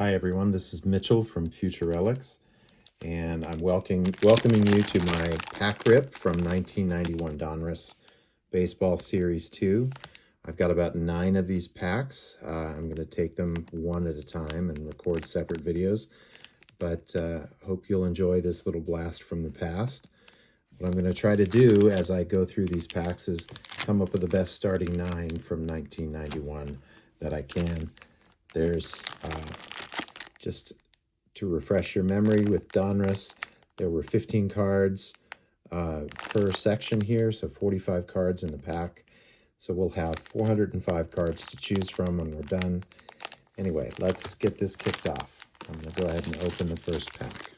Hi everyone, this is Mitchell from Future Relics, and I'm welcoming you to my pack rip from 1991 Donruss Baseball Series 2. I've got about 9 of these packs. I'm going to take them one at a time and record separate videos, but hope you'll enjoy this little blast from the past. What I'm going to try to do as I go through these packs is come up with the best starting 9 from 1991 that I can. There's just to refresh your memory with Donruss, there were 15 cards per section here, so 45 cards in the pack. So we'll have 405 cards to choose from when we're done. Anyway, let's get this kicked off. I'm going to go ahead and open the first pack.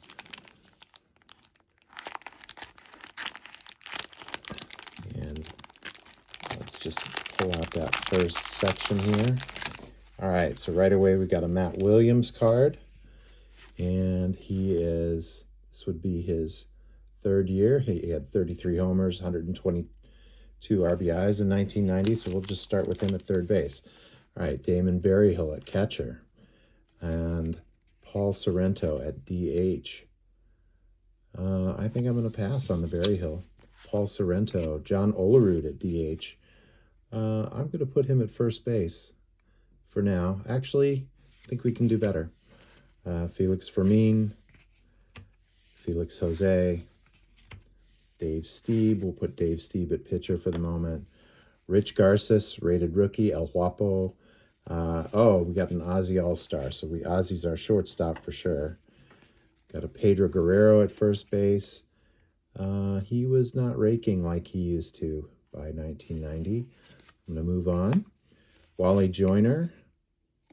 And let's just pull out that first section here. All right, so right away we got a Matt Williams card, and this would be his third year. He had 33 homers, 122 RBIs in 1990, so we'll just start with him at third base. All right, Damon Berryhill at catcher, and Paul Sorrento at DH. I think I'm going to pass on the Berryhill. Paul Sorrento, John Olerud at DH. I'm going to put him at first base for now. Actually, I think we can do better. Felix Fermin, Felix Jose, Dave Stieb. We'll put Dave Stieb at pitcher for the moment. Rich Garces, rated rookie. El Guapo. We got an Ozzie All-Star, so Ozzie's our shortstop for sure. Got a Pedro Guerrero at first base. He was not raking like he used to by 1990. I'm going to move on. Wally Joyner.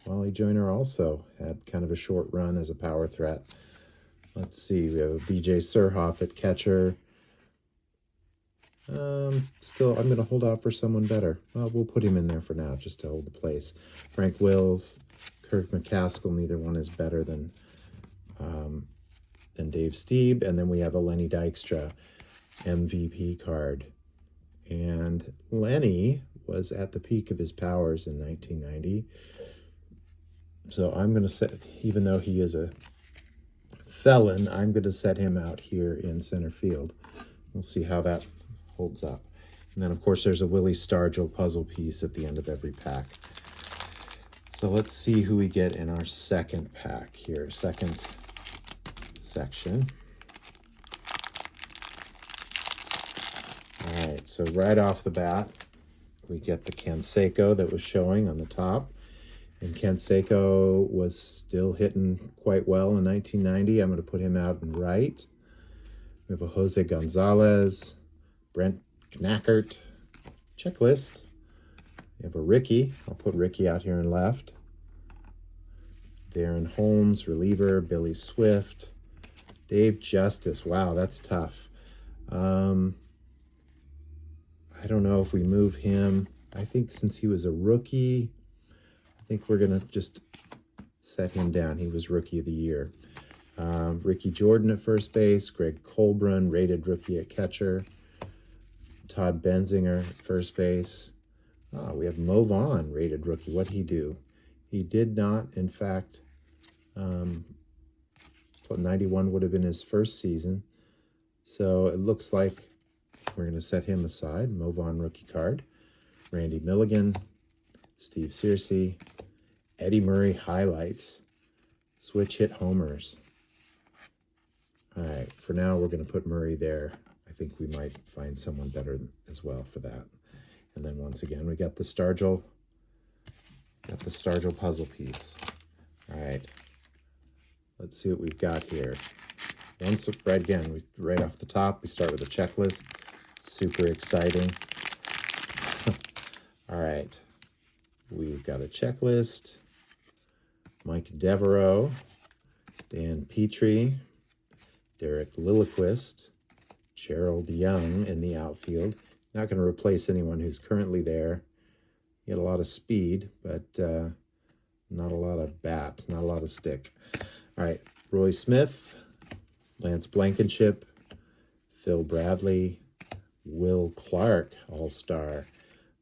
Wally Joyner also had kind of a short run as a power threat. Let's see, we have a BJ Surhoff at catcher. Still, I'm going to hold out for someone better. We'll put him in there for now just to hold the place. Frank Wills, Kirk McCaskill, neither one is better than Dave Stieb. And then we have a Lenny Dykstra MVP card. And Lenny was at the peak of his powers in 1990. So I'm going to set, even though he is a felon, I'm going to set him out here in center field. We'll see how that holds up. And then, of course, there's a Willie Stargell puzzle piece at the end of every pack. So let's see who we get in our second pack here, second section. All right, so right off the bat, we get the Canseco that was showing on the top. And Canseco was still hitting quite well in 1990. I'm going to put him out in right. We have a Jose Gonzalez, Brent Knackert, checklist. We have a Ricky. I'll put Ricky out here in left. Darren Holmes, reliever. Billy Swift. Dave Justice. Wow, that's tough. I don't know if we move him. I think since he was a rookie, I think we're going to just set him down. He was Rookie of the Year. Ricky Jordan at first base. Greg Colbrun, rated rookie at catcher. Todd Benzinger at first base. We have Mo Vaughn, rated rookie. What'd he do? He did not, in fact, 91 would have been his first season. So it looks like we're going to set him aside. Mo Vaughn rookie card. Randy Milligan, Steve Searcy, Eddie Murray highlights, switch hit homers. All right, for now we're going to put Murray there. I think we might find someone better as well for that. And then once again, we got the Stargell puzzle piece. All right, let's see what we've got here. Right off the top, we start with a checklist. Super exciting. All right, we've got a checklist. Mike Devereaux, Dan Petrie, Derek Lilliquist, Gerald Young in the outfield. Not going to replace anyone who's currently there. He had a lot of speed, but not a lot of bat, not a lot of stick. All right, Roy Smith, Lance Blankenship, Phil Bradley, Will Clark, All-Star.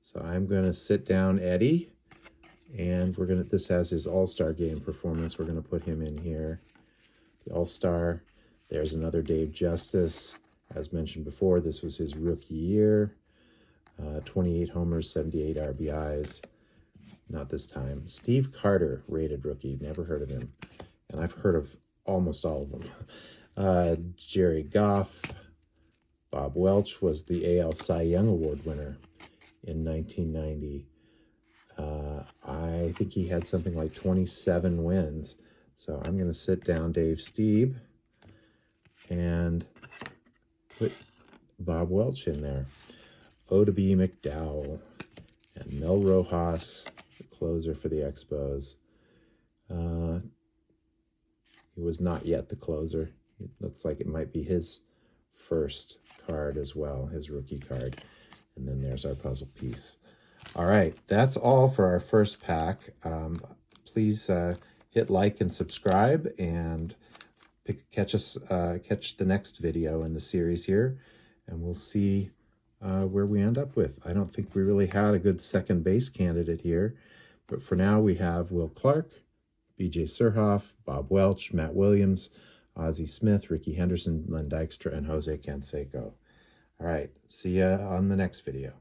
So I'm going to sit down Eddie And this has his All-Star game performance. We're gonna put him in here. The All-Star. There's another Dave Justice. As mentioned before, this was his rookie year. 28 homers, 78 RBIs. Not this time. Steve Carter, rated rookie. Never heard of him. And I've heard of almost all of them. Jerry Goff. Bob Welch was the AL Cy Young Award winner in 1990. I think he had something like 27 wins. So I'm going to sit down Dave Stieb and put Bob Welch in there. Oda B. McDowell and Mel Rojas, the closer for the Expos. He was not yet the closer. It looks like it might be his first card as well, his rookie card. And then there's our puzzle piece. All right, that's all for our first pack. Please hit like and subscribe, and catch the next video in the series here, and we'll see where we end up with. I don't think we really had a good second base candidate here, but for now we have Will Clark, B.J. Surhoff, Bob Welch, Matt Williams, Ozzie Smith, Ricky Henderson, Len Dykstra, and Jose Canseco. All right, see ya on the next video.